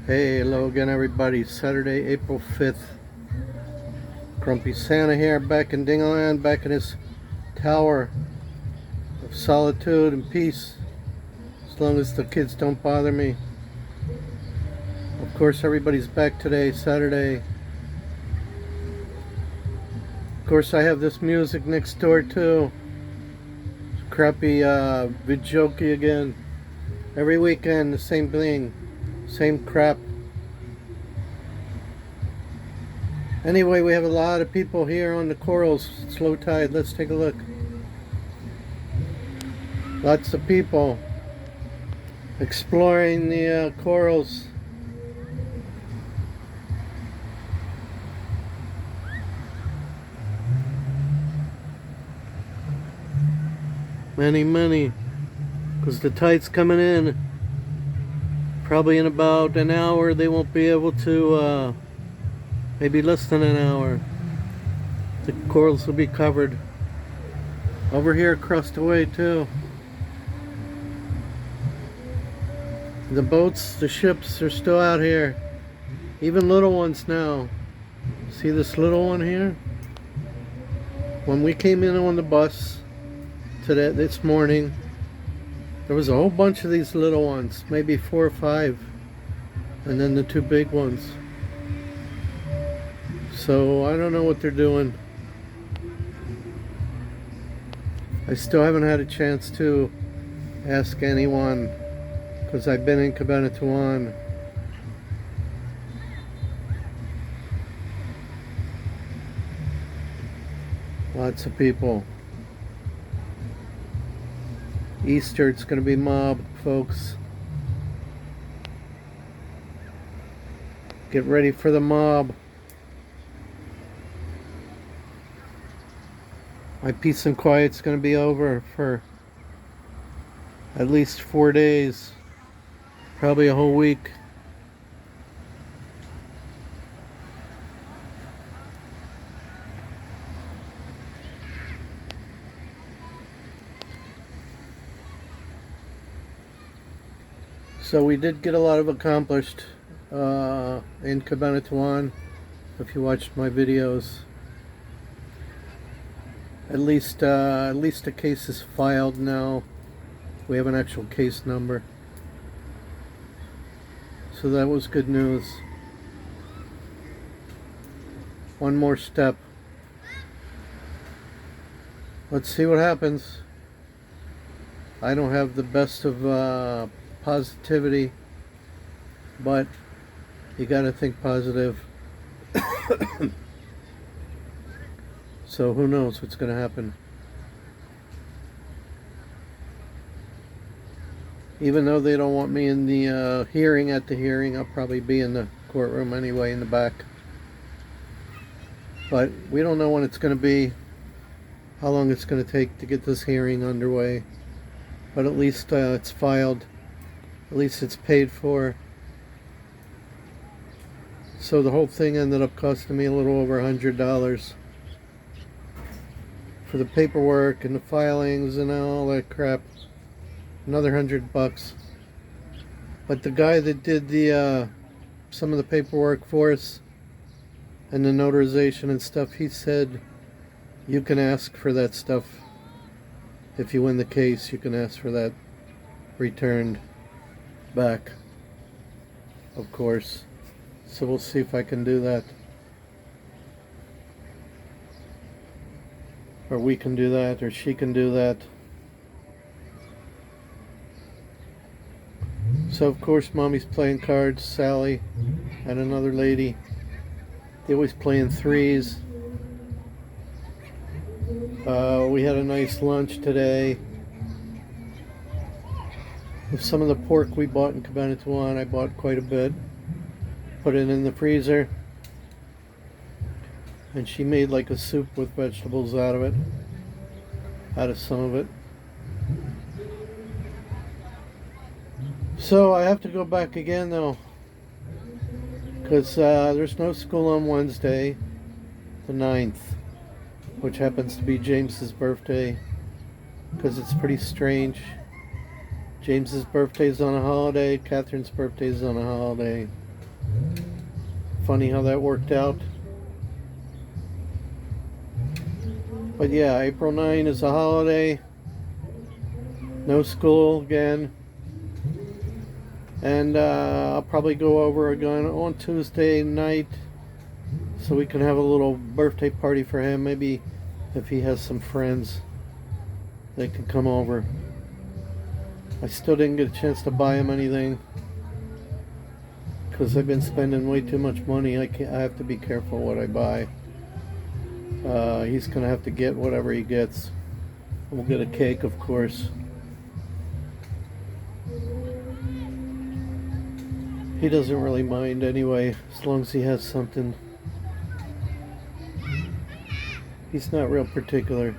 Hey, hello again everybody. Saturday, April 5th. Grumpy Santa here, back in Dingaland, back in his tower of solitude and peace. As long as the kids don't bother me. Of course, everybody's back today, Saturday. Of course, I have this music next door too. Crappy vidjoki again. Every weekend, the same thing. Same crap. Anyway, we have a lot of people here on the corals. It's low tide. Let's take a look. Lots of people exploring the corals. Many, because the tide's coming in. Probably in about an hour they won't be able to, maybe less than an hour. The corals will be covered. Over here across the way too. The boats, the ships are still out here. Even little ones now. See this little one here? When we came in on the bus this morning, there was a whole bunch of these little ones, maybe 4 or 5, and then the 2 big ones. So I don't know what they're doing. I still haven't had a chance to ask anyone because I've been in Cabanatuan. Lots of people. Easter, it's going to be mobbed, folks. Get ready for the mob. My peace and quiet's going to be over for at least 4 days. Probably a whole week. So we did get a lot of accomplished in Cabanatuan. If you watched my videos, at least a case is filed now. We have an actual case number, so that was good news. One more step. Let's see what happens. I don't have the best of positivity, but you gotta think positive. So who knows what's gonna happen. Even though they don't want me in the hearing, I'll probably be in the courtroom anyway, in the back. But we don't know when it's gonna be, how long it's gonna take to get this hearing underway. But at least it's filed. At least it's paid for. So the whole thing ended up costing me a little over $100 for the paperwork and the filings and all that crap. Another $100. But the guy that did the some of the paperwork for us and the notarization and stuff, he said you can ask for that stuff. If you win the case, you can ask for that returned back, of course. So we'll see if I can do that, or we can do that, or she can do that. So of course mommy's playing cards, Sally and another lady. They always play in threes. We had a nice lunch today. With some of the pork we bought in Cabanatuan, I bought quite a bit. Put it in the freezer. And she made like a soup with vegetables out of it. Out of some of it. So I have to go back again though. Because there's no school on Wednesday, the 9th. Which happens to be James's birthday. Because it's pretty strange. James's birthday's on a holiday, Catherine's birthday's on a holiday. funny how that worked out. But yeah, April 9 is a holiday. No school again. And I'll probably go over again on Tuesday night so we can have a little birthday party for him. Maybe if he has some friends, they can come over. I still didn't get a chance to buy him anything because I've been spending way too much money. I have to be careful what I buy. He's going to have to get whatever he gets. We'll get a cake, of course. He doesn't really mind anyway, as long as he has something. He's not real particular.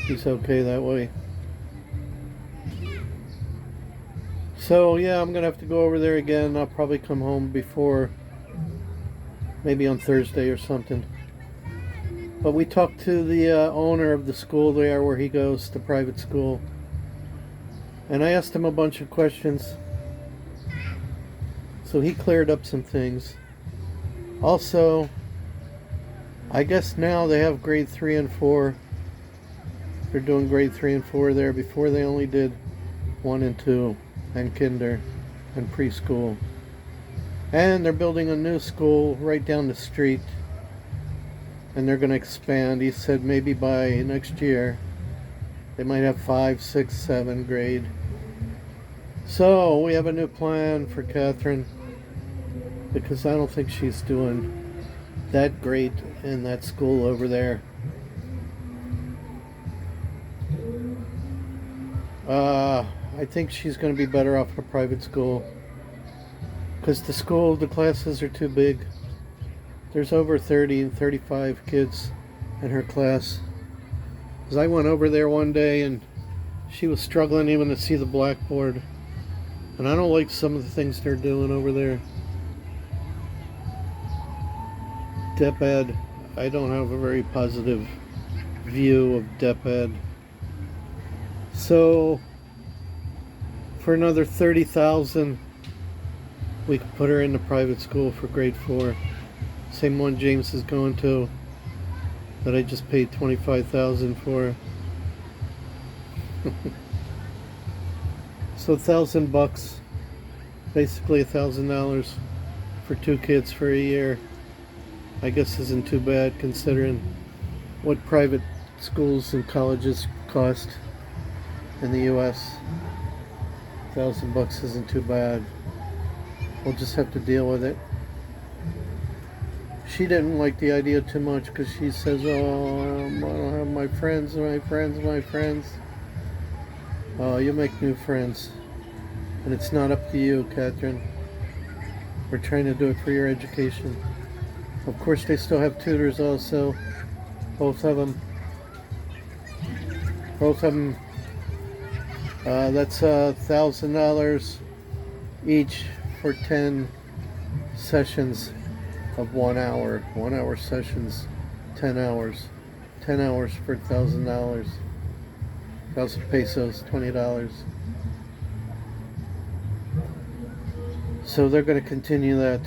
He's okay that way. So yeah, I'm gonna have to go over there again. I'll probably come home before, maybe on Thursday or something. But we talked to the owner of the school there where he goes to private school, and I asked him a bunch of questions. So he cleared up some things. Also, I guess now they have grade 3 and 4. They're doing grade 3 and 4 there. Before they only did 1 and 2 and kinder and preschool. And they're building a new school right down the street. And they're going to expand. He said maybe by next year they might have 5, 6, 7 grade. So we have a new plan for Catherine, because I don't think she's doing that great in that school over there. I think she's going to be better off in a private school, because the classes are too big. There's over 30 and 35 kids in her class. Because I went over there one day and she was struggling even to see the blackboard. And I don't like some of the things they're doing over there. DepEd, I don't have a very positive view of DepEd. So for another $30,000, we could put her in the private school for grade 4. Same one James is going to, that I just paid $25,000 for. So $1,000, basically $1,000 for 2 kids for a year. I guess isn't too bad considering what private schools and colleges cost in the US. $1,000 isn't too bad. We'll just have to deal with it. She didn't like the idea too much because she says, oh, I don't have my friends. Oh, you make new friends. And it's not up to you, Catherine. We're trying to do it for your education. Of course, they still have tutors also. Both of them. That's $1,000 each for 10 sessions of 1 hour. 1 hour sessions, 10 hours. 10 hours for $1,000. 1,000 pesos, $20. So they're going to continue that.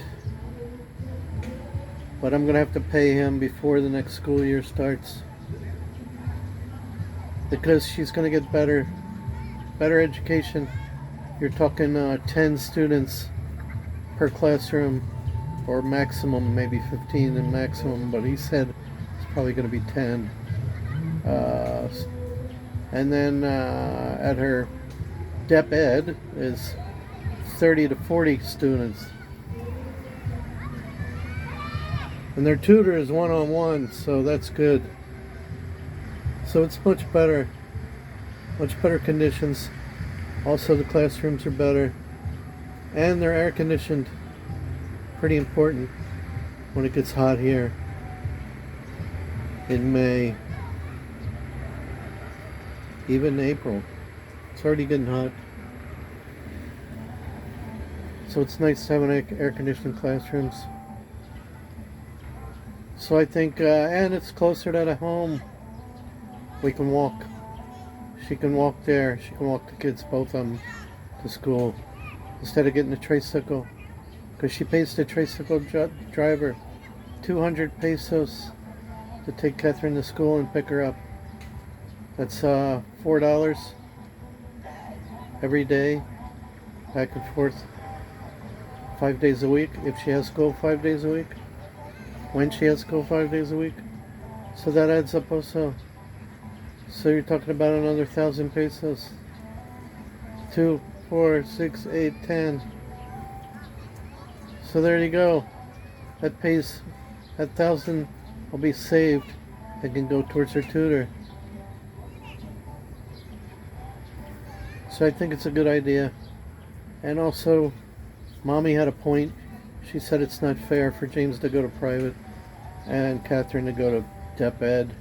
But I'm going to have to pay him before the next school year starts. Because she's going to get better education. You're talking 10 students per classroom, or maximum, maybe 15 in maximum, but he said it's probably going to be 10. And then at her DepEd is 30 to 40 students. And their tutor is one-on-one, so that's good. So it's much better conditions. Also the classrooms are better. And they're air conditioned. Pretty important when it gets hot here in May. Even April. It's already getting hot. So it's nice to have an air-conditioned classrooms. So I think, and it's closer to home. We can walk. She can walk there. She can walk the kids, both of them, to school, instead of getting a tricycle. because she pays the tricycle driver 200 pesos to take Catherine to school and pick her up. That's $4 every day, back and forth, 5 days a week, if she has school 5 days a week, when she has school 5 days a week. So that adds up also. So you're talking about another 1,000 pesos. 2, 4, 6, 8, 10. So there you go. That pays, that 1,000 will be saved and can go towards her tutor. So I think it's a good idea. And also, Mommy had a point. She said it's not fair for James to go to private and Catherine to go to Dep Ed.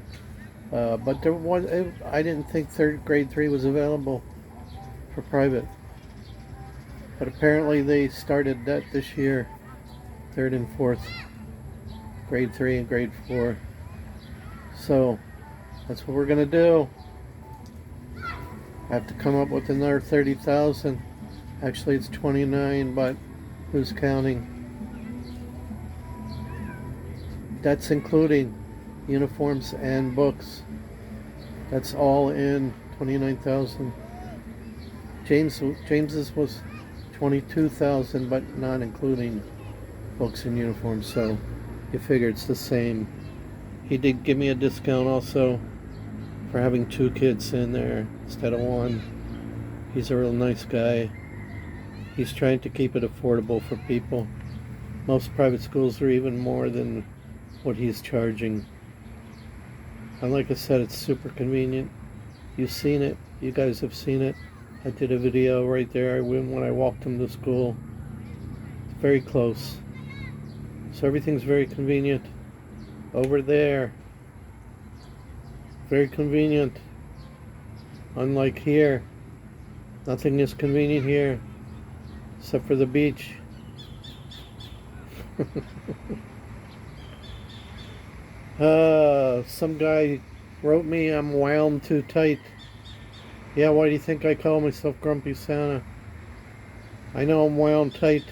But there was, I didn't think grade 3 was available for private. But apparently they started that this year, 3rd and 4th, grade 3 and grade 4. So that's what we're gonna do. I have to come up with another 30,000. Actually, it's 29, but who's counting? That's including uniforms and books. That's all in 29,000. James's was 22,000, but not including books and uniforms. So you figure it's the same. He did give me a discount also for having 2 kids in there instead of 1. He's a real nice guy. He's trying to keep it affordable for people. Most private schools are even more than what he's charging. And like I said, it's super convenient. You've seen it. You guys have seen it. I did a video right there when I walked him to school. It's very close. So everything's very convenient. Over there. Very convenient. Unlike here. Nothing is convenient here. Except for the beach. Some guy wrote me, I'm wound too tight. Yeah, why do you think I call myself Grumpy Santa? I know I'm wound tight.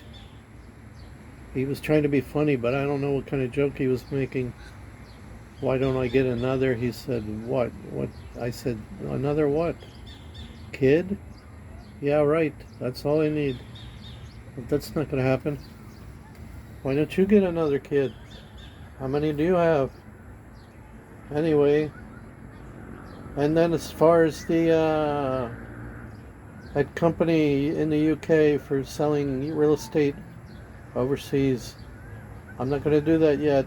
He was trying to be funny, but I don't know what kind of joke he was making. Why don't I get another? He said, what? What? I said, another what? Kid? Yeah, right. That's all I need. But that's not going to happen. Why don't you get another kid? How many do you have? Anyway. And then as far as the that company in the UK for selling real estate overseas, I'm not going to do that yet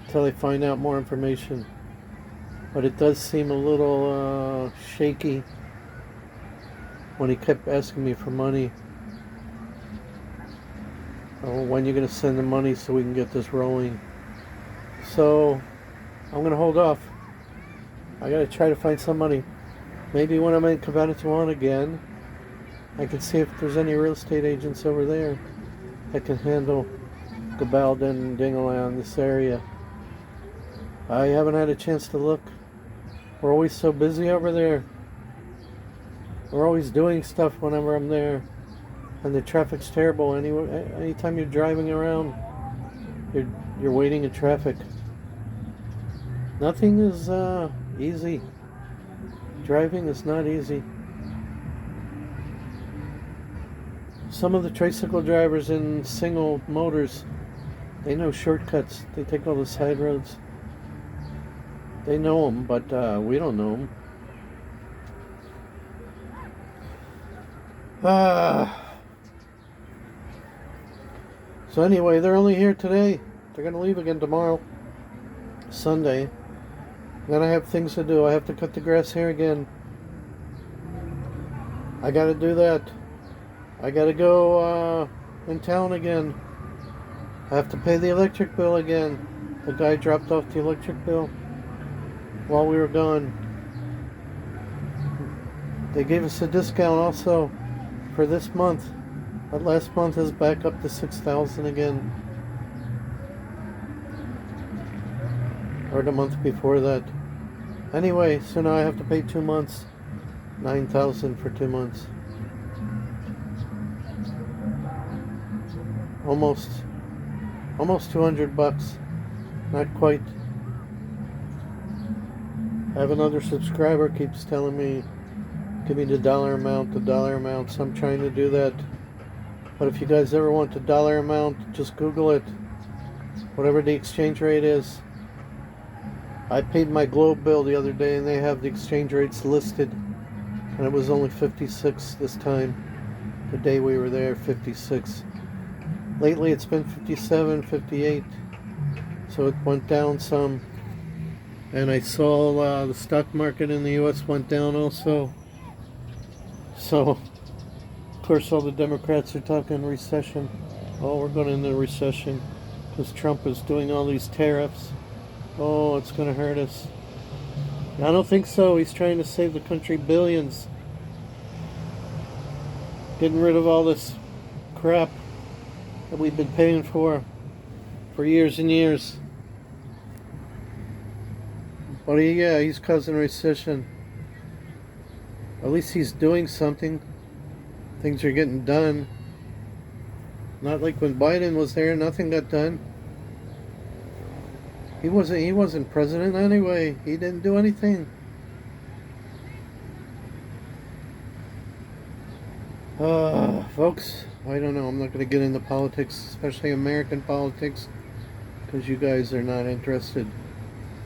until I find out more information. But it does seem a little shaky when he kept asking me for money. Oh, when you're going to send the money so we can get this rolling. So I'm going to hold off. I got to try to find some money. Maybe when I'm in Cabanatuan again, I can see if there's any real estate agents over there that can handle Gabaldon and Dingalan, this area. I haven't had a chance to look. We're always so busy over there. We're always doing stuff whenever I'm there. And the traffic's terrible. Anytime you're driving around, you're waiting in traffic. Nothing is easy. Driving is not easy. Some of the tricycle drivers in single motors, they know shortcuts. They take all the side roads. They know them, but we don't know them. So anyway, they're only here today. They're going to leave again tomorrow, Sunday. Then I have things to do. I have to cut the grass here again. I got to do that. I got to go in town again. I have to pay the electric bill again. The guy dropped off the electric bill while we were gone. They gave us a discount also for this month. But last month is back up to 6,000 again. Or the month before that. Anyway, so now I have to pay 2 months. 9,000 for 2 months. almost 200 bucks. Not quite. I have another subscriber keeps telling me, give me the dollar amount, so I'm trying to do that. But if you guys ever want the dollar amount, just Google it. Whatever the exchange rate is. I paid my Globe bill the other day and they have the exchange rates listed. And it was only 56 this time. The day we were there, 56. Lately it's been 57, 58. So it went down some. And I saw the stock market in the US went down also. So, of course, all the Democrats are talking recession. Oh, we're going into a recession because Trump is doing all these tariffs. Oh, it's going to hurt us. I don't think so. He's trying to save the country billions. Getting rid of all this crap that we've been paying for years and years. But yeah, he's causing a recession. At least he's doing something. Things are getting done. Not like when Biden was there, nothing got done. He wasn't president anyway. He didn't do anything. Folks, I don't know. I'm not going to get into politics, especially American politics, because you guys are not interested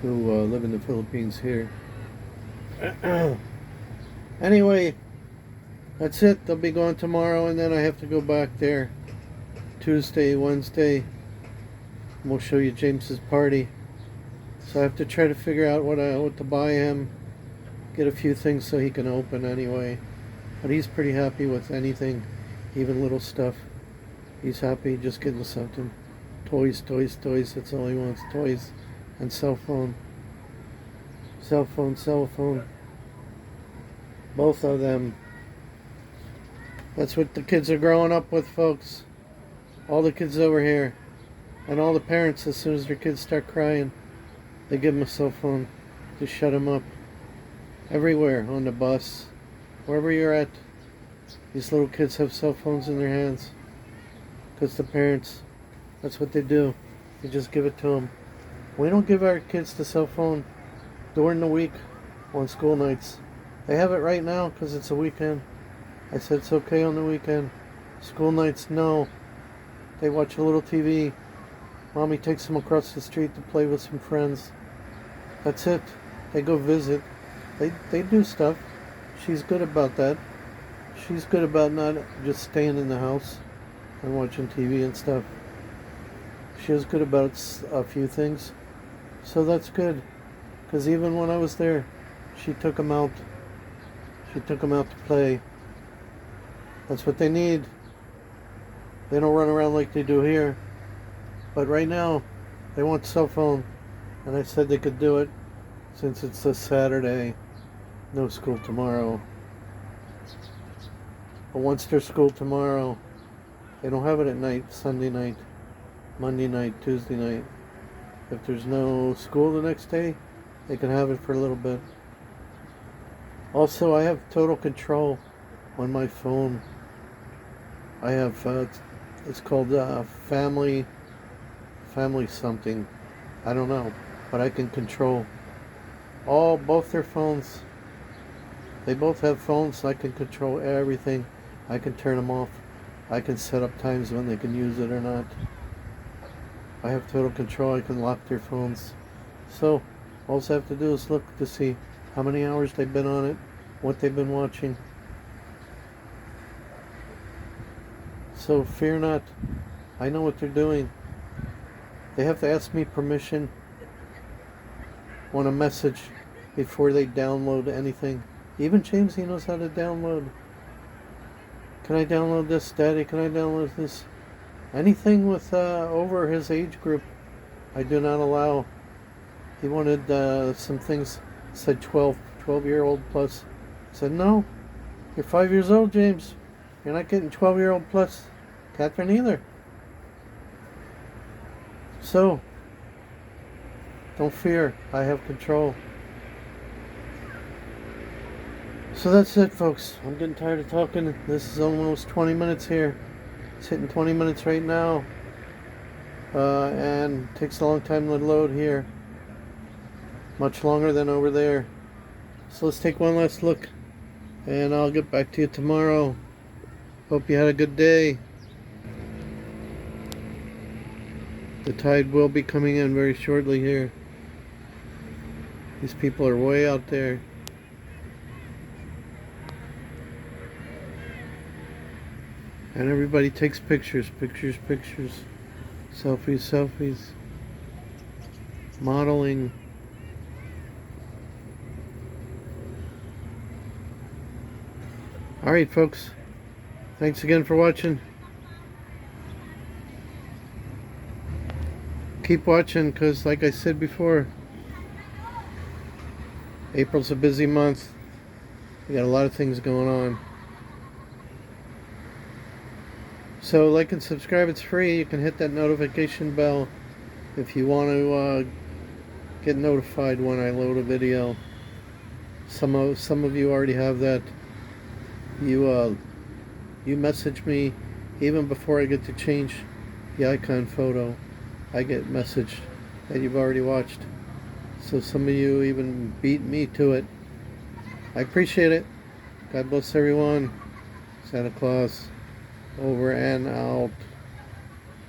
who live in the Philippines here. Anyway, that's it. They'll be going tomorrow, and then I have to go back there Tuesday, Wednesday. And we'll show you James's party. So I have to try to figure out what to buy him. Get a few things so he can open anyway. But he's pretty happy with anything, even little stuff. He's happy just getting something. Toys. That's all he wants. Toys and cell phone. Cell phone. Both of them. That's what the kids are growing up with, folks. All the kids over here. And all the parents, as soon as their kids start crying, they give them a cell phone to shut them up. Everywhere, on the bus, wherever you're at, these little kids have cell phones in their hands. Because the parents, that's what they do. They just give it to them. We don't give our kids the cell phone during the week on school nights. They have it right now because it's a weekend. I said it's okay on the weekend. School nights, no. They watch a little TV. Mommy takes them across the street to play with some friends. That's it. They go visit. They do stuff. She's good about that. She's good about not just staying in the house and watching TV and stuff. She was good about a few things. So that's good. Because even when I was there, she took them out. She took them out to play. That's what they need. They don't run around like they do here. But right now, they want cell phone. And I said they could do it since it's a Saturday. No school tomorrow. But once there's school tomorrow, they don't have it at night, Sunday night, Monday night, Tuesday night. If there's no school the next day, they can have it for a little bit. Also, I have total control on my phone. I have, it's called family something. I don't know, but I can control both their phones. They both have phones, so I can control everything. I can turn them off. I can set up times when they can use it or not. I have total control. I can lock their phones. So, all I have to do is look to see how many hours they've been on it, what they've been watching. So, fear not. I know what they're doing. They have to ask me permission on a message before they download anything. Even James, he knows how to download. Can I download this, Daddy? Can I download this? Anything with over his age group, I do not allow. He wanted some things, said 12-year-old plus. I said, no, you're 5 years old, James. You're not getting 12-year-old plus. Catherine either. So, don't fear. I have control. So that's it, folks. I'm getting tired of talking. This is almost 20 minutes here. It's hitting 20 minutes right now, and takes a long time to load here. Much longer than over there. So let's take one last look, and I'll get back to you tomorrow. Hope you had a good day. The tide will be coming in very shortly here. These people are way out there. And everybody takes pictures, pictures, pictures. Selfies, selfies. Modeling. Alright folks, thanks again for watching. Keep watching, because like I said before, April's a busy month. We got a lot of things going on. So like and subscribe, it's free. You can hit that notification bell if you want to get notified when I load a video. Some of you already have that. You message me even before I get to change the icon photo. I get messaged that you've already watched. So some of you even beat me to it. I appreciate it. God bless everyone. Santa Claus over and out.